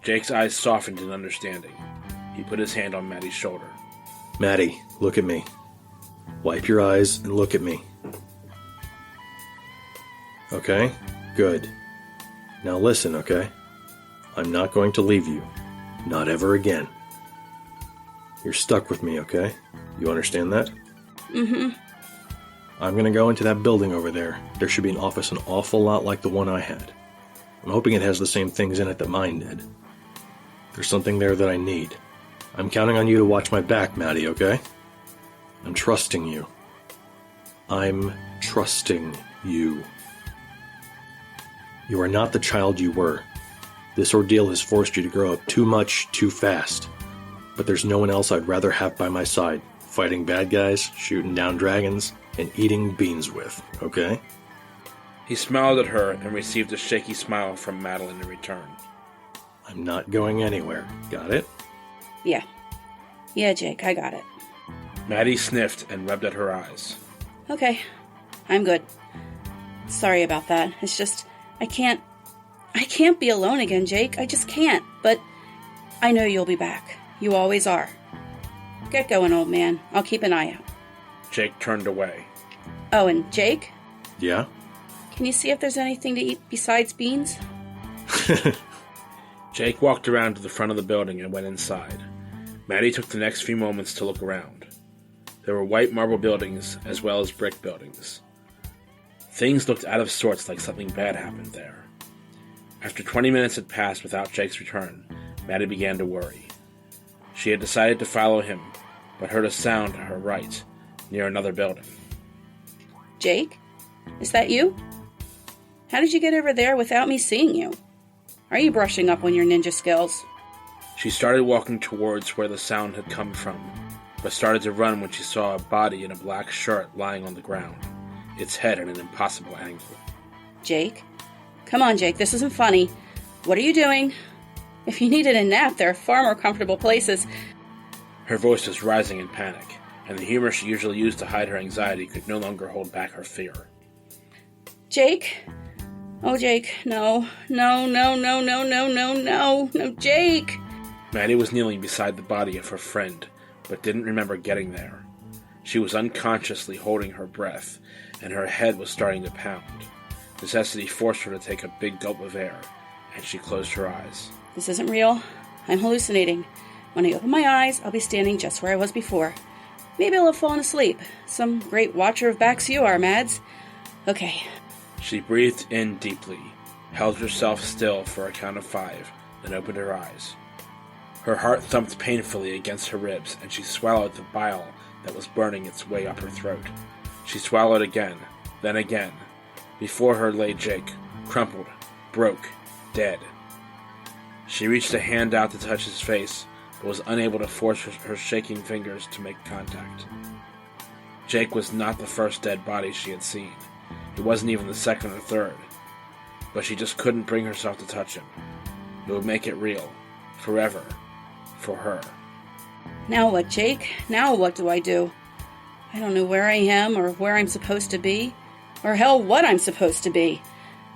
Jake's eyes softened in understanding. He put his hand on Maddie's shoulder. Maddie, look at me. Wipe your eyes and look at me. Okay? Good. Now listen, okay? I'm not going to leave you. Not ever again. You're stuck with me, okay? You understand that? Mm-hmm. I'm gonna go into that building over there. There should be an office an awful lot like the one I had. I'm hoping it has the same things in it that mine did. There's something there that I need. I'm counting on you to watch my back, Maddie, okay? I'm trusting you. I'm trusting you. You are not the child you were. This ordeal has forced you to grow up too much, too fast. But there's no one else I'd rather have by my side, fighting bad guys, shooting down dragons, and eating beans with, okay? He smiled at her and received a shaky smile from Madeline in return. I'm not going anywhere. Got it? Yeah. Yeah, Jake, I got it. Maddie sniffed and rubbed at her eyes. Okay. I'm good. Sorry about that. It's just, I can't be alone again, Jake. I just can't. But I know you'll be back. You always are. Get going, old man. I'll keep an eye out. Jake turned away. Oh, and Jake? Yeah? Can you see if there's anything to eat besides beans? Jake walked around to the front of the building and went inside. Maddie took the next few moments to look around. There were white marble buildings as well as brick buildings. Things looked out of sorts, like something bad happened there. After 20 minutes had passed without Jake's return, Maddie began to worry. She had decided to follow him, but heard a sound to her right, near another building. Jake? Is that you? How did you get over there without me seeing you? Are you brushing up on your ninja skills? She started walking towards where the sound had come from, but started to run when she saw a body in a black shirt lying on the ground, its head at an impossible angle. Jake? Come on, Jake, this isn't funny. What are you doing? If you needed a nap, there are far more comfortable places. Her voice was rising in panic, and the humor she usually used to hide her anxiety could no longer hold back her fear. Jake? Oh, Jake, no, Jake! Maddie was kneeling beside the body of her friend, but didn't remember getting there. She was unconsciously holding her breath, and her head was starting to pound. Necessity forced her to take a big gulp of air, and she closed her eyes. This isn't real. I'm hallucinating. When I open my eyes, I'll be standing just where I was before. Maybe I'll have fallen asleep. Some great watcher of backs you are, Mads. Okay. She breathed in deeply, held herself still for a count of 5, then opened her eyes. Her heart thumped painfully against her ribs, and she swallowed the bile that was burning its way up her throat. She swallowed again, then again. Before her lay Jake, crumpled, broke, dead. She reached a hand out to touch his face, but was unable to force her shaking fingers to make contact. Jake was not the first dead body she had seen. It wasn't even the second or third. But she just couldn't bring herself to touch him. It would make it real. Forever. For her. Now what, Jake? Now what do I do? I don't know where I am or where I'm supposed to be. Or hell, what I'm supposed to be.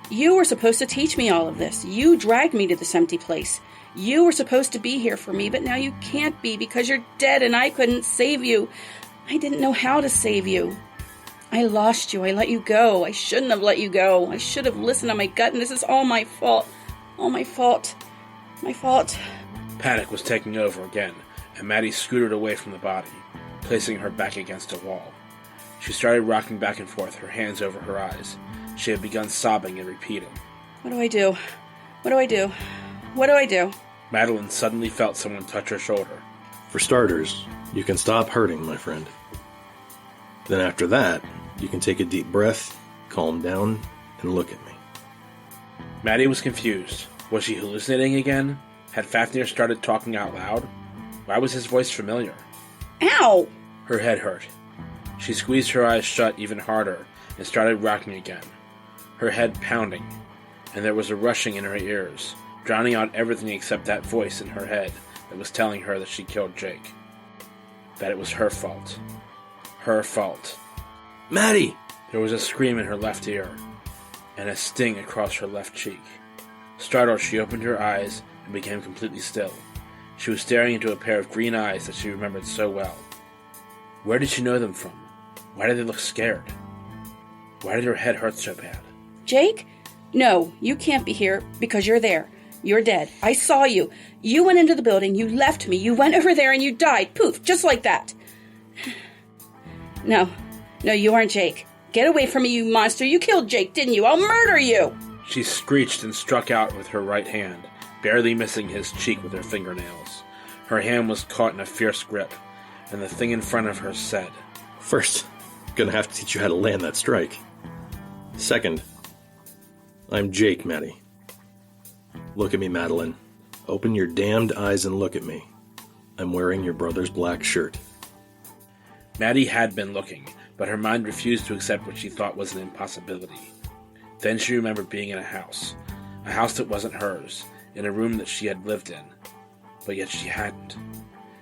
You were supposed to teach me all of this. You dragged me to this empty place. You were supposed to be here for me, but now you can't be because you're dead and I couldn't save you. I didn't know how to save you. I lost you. I let you go. I shouldn't have let you go. I should have listened to my gut, and this is all my fault. All my fault. My fault. Panic was taking over again, and Maddie scooted away from the body, placing her back against a wall. She started rocking back and forth, her hands over her eyes. She had begun sobbing and repeating. What do I do? What do I do? What do I do? Madeline suddenly felt someone touch her shoulder. For starters, you can stop hurting, my friend. Then after that, you can take a deep breath, calm down, and look at me. Maddie was confused. Was she hallucinating again? Had Fafnir started talking out loud? Why was his voice familiar? Ow! Her head hurt. She squeezed her eyes shut even harder and started rocking again, her head pounding, and there was a rushing in her ears, drowning out everything except that voice in her head that was telling her that she killed Jake. That it was her fault. Her fault. Maddie! There was a scream in her left ear, and a sting across her left cheek. Startled, she opened her eyes and became completely still. She was staring into a pair of green eyes that she remembered so well. Where did she know them from? Why did they look scared? Why did her head hurt so bad? Jake? No, you can't be here because you're there. You're dead. I saw you. You went into the building, you left me, you went over there and you died. Poof, just like that. No, you aren't Jake. Get away from me, you monster. You killed Jake, didn't you? I'll murder you! She screeched and struck out with her right hand, barely missing his cheek with her fingernails. Her hand was caught in a fierce grip, and the thing in front of her said, First, gonna have to teach you how to land that strike. Second, I'm Jake, Maddie. Look at me, Madeline. Open your damned eyes and look at me. I'm wearing your brother's black shirt. Maddie had been looking, but her mind refused to accept what she thought was an impossibility. Then she remembered being in a house that wasn't hers, in a room that she had lived in, but yet she hadn't.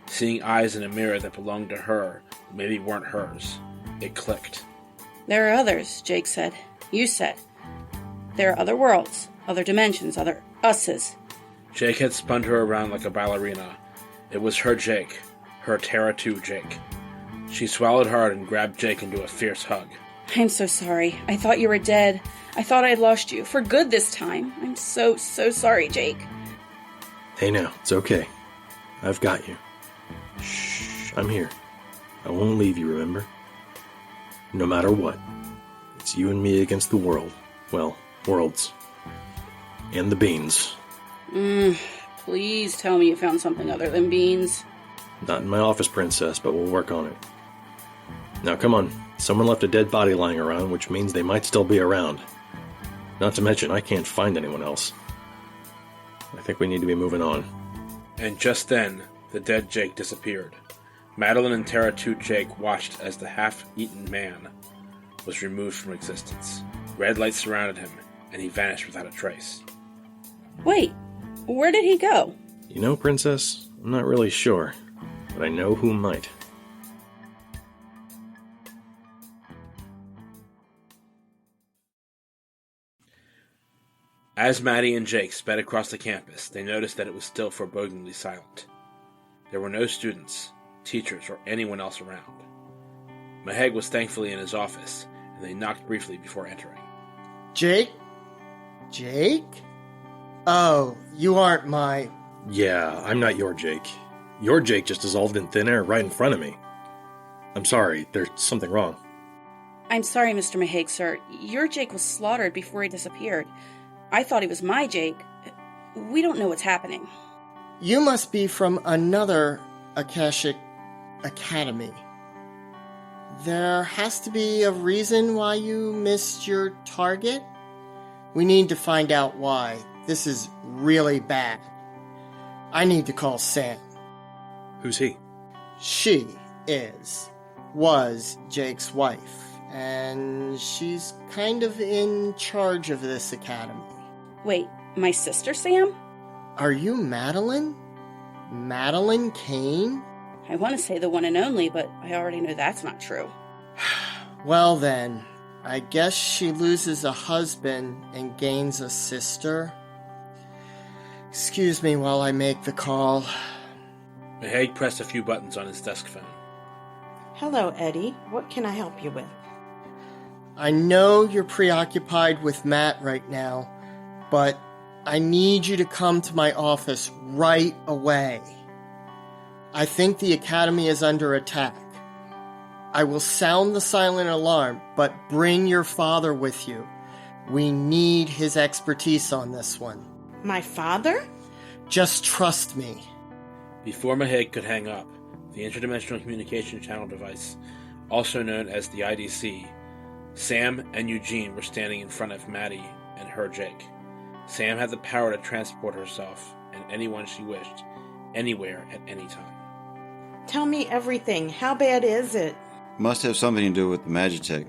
Seeing eyes in a mirror that belonged to her, but maybe weren't hers, it clicked. There are others, Jake said. You said. There are other worlds, other dimensions, other us's. Jake had spun her around like a ballerina. It was her Jake, her Terra 2 Jake. She swallowed hard and grabbed Jake into a fierce hug. I'm so sorry. I thought you were dead. I thought I had lost you. For good this time. I'm so sorry, Jake. Hey now, it's okay. I've got you. Shh, I'm here. I won't leave you, remember? No matter what. It's you and me against the world. Well, worlds. And the beans. Please tell me you found something other than beans. Not in my office, Princess, but we'll work on it. Now come on. Someone left a dead body lying around, which means they might still be around. Not to mention, I can't find anyone else. I think we need to be moving on. And just then, the dead Jake disappeared. Madeline and Terra 2 Jake watched as the half-eaten man was removed from existence. Red light surrounded him, and he vanished without a trace. Wait, where did he go? You know, Princess, I'm not really sure, but I know who might. As Maddie and Jake sped across the campus, they noticed that it was still forebodingly silent. There were no students, teachers, or anyone else around. Maheg was thankfully in his office, and they knocked briefly before entering. Jake? Jake? Oh, you aren't my... Yeah, I'm not your Jake. Your Jake just dissolved in thin air right in front of me. I'm sorry, there's something wrong. I'm sorry, Mr. Maheg, sir. Your Jake was slaughtered before he disappeared. I thought he was my Jake. We don't know what's happening. You must be from another Akashic Academy. There has to be a reason why you missed your target. We need to find out why. This is really bad. I need to call Sam. Who's he? She was Jake's wife, and she's kind of in charge of this academy. Wait, my sister, Sam? Are you Madeline? Madeline Kaine? I want to say the one and only, but I already know that's not true. Well then, I guess she loses a husband and gains a sister. Excuse me while I make the call. Maheg pressed a few buttons on his desk phone. Hello, Eddie. What can I help you with? I know you're preoccupied with Matt right now, but I need you to come to my office right away. I think the Academy is under attack. I will sound the silent alarm, but bring your father with you. We need his expertise on this one. My father? Just trust me. Before Maheg could hang up, the Interdimensional Communication Channel device, also known as the IDC, Sam and Eugene were standing in front of Maddie and her Jake. Sam had the power to transport herself and anyone she wished, anywhere at any time. Tell me everything. How bad is it? Must have something to do with the Magitech,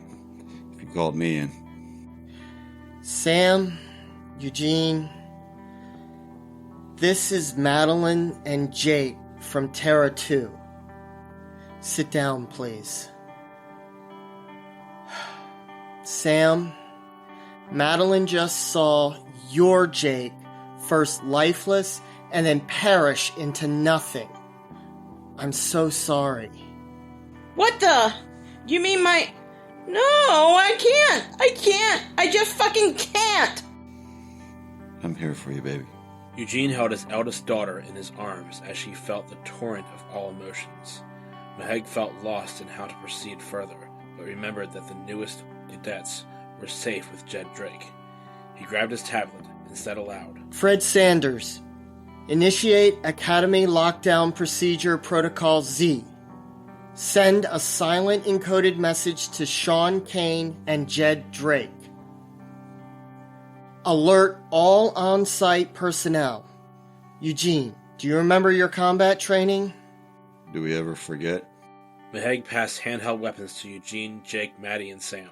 if you called me in. Sam, Eugene, this is Madeline and Jake from Terra 2. Sit down, please. Sam, Madeline just saw your Jake first lifeless and then perish into nothing. I'm so sorry. What the? You mean my... No, I can't. I just fucking can't. I'm here for you, baby. Eugene held his eldest daughter in his arms as she felt the torrent of all emotions. Maheg felt lost in how to proceed further, but remembered that the newest cadets were safe with Jed Drake. He grabbed his tablet and said aloud, Fred Sanders, initiate Academy Lockdown Procedure Protocol Z. Send a silent encoded message to Sean Kaine and Jed Drake. Alert all on-site personnel. Eugene, do you remember your combat training? Do we ever forget? Maheg passed handheld weapons to Eugene, Jake, Maddie, and Sam.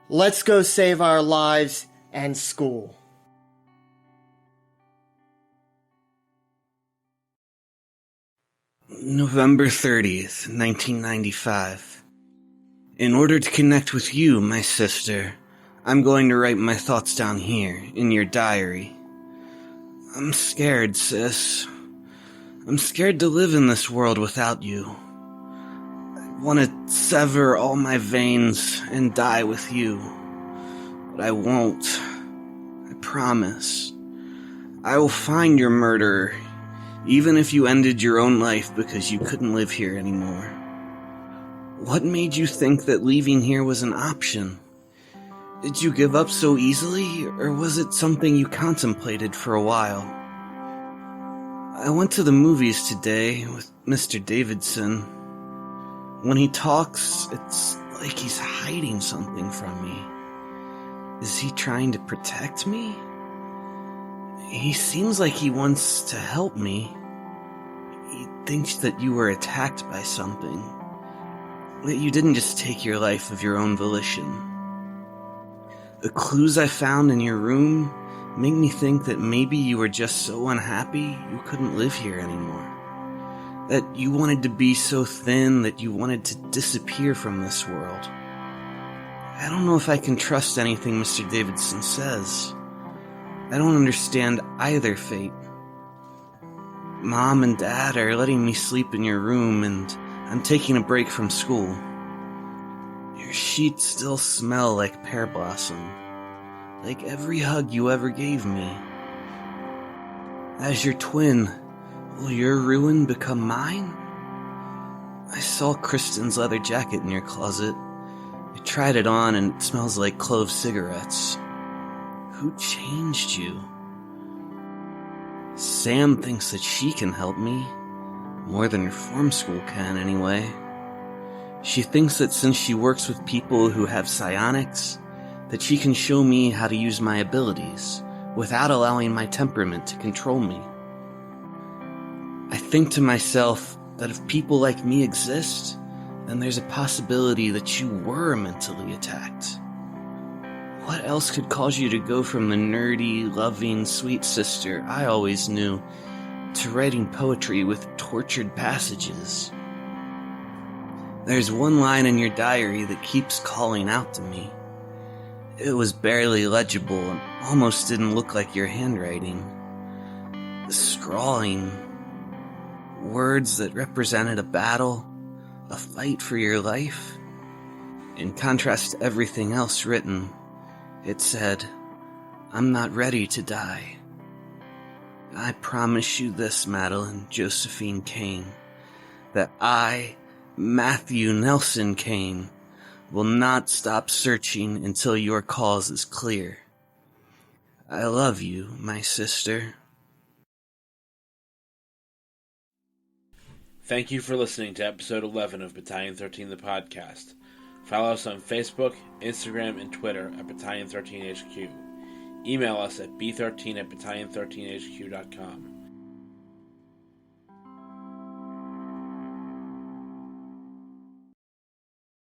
Let's go save our lives and school. November 30th, 1995. In order to connect with you, my sister, I'm going to write my thoughts down here, in your diary. I'm scared, sis. I'm scared to live in this world without you. I want to sever all my veins and die with you. But I won't. I promise. I will find your murderer, even if you ended your own life because you couldn't live here anymore. What made you think that leaving here was an option? Did you give up so easily, or was it something you contemplated for a while? I went to the movies today with Mr. Davidson. When he talks, it's like he's hiding something from me. Is he trying to protect me? He seems like he wants to help me. He thinks that you were attacked by something. That you didn't just take your life of your own volition. The clues I found in your room make me think that maybe you were just so unhappy you couldn't live here anymore. That you wanted to be so thin that you wanted to disappear from this world. I don't know if I can trust anything Mr. Davidson says. I don't understand either fate. Mom and Dad are letting me sleep in your room, and I'm taking a break from school. Your sheets still smell like pear blossom, like every hug you ever gave me. As your twin, will your ruin become mine? I saw Kristen's leather jacket in your closet. I tried it on and it smells like clove cigarettes. Who changed you? Sam thinks that she can help me. More than reform school can, anyway. She thinks that since she works with people who have psionics, that she can show me how to use my abilities without allowing my temperament to control me. I think to myself that if people like me exist, then there's a possibility that you were mentally attacked. What else could cause you to go from the nerdy, loving, sweet sister I always knew to writing poetry with tortured passages? There's one line in your diary that keeps calling out to me. It was barely legible and almost didn't look like your handwriting. The scrawling, words that represented a battle, a fight for your life. In contrast to everything else written, it said, "I'm not ready to die. I promise you this, Madeline Josephine Kaine, that I, Matthew Nelson Kaine, will not stop searching until your cause is clear. I love you, my sister." Thank you for listening to episode 11 of Battalion 13 the podcast. Follow us on Facebook, Instagram, and Twitter at Battalion 13HQ. Email us at b13@battalion13hq.com.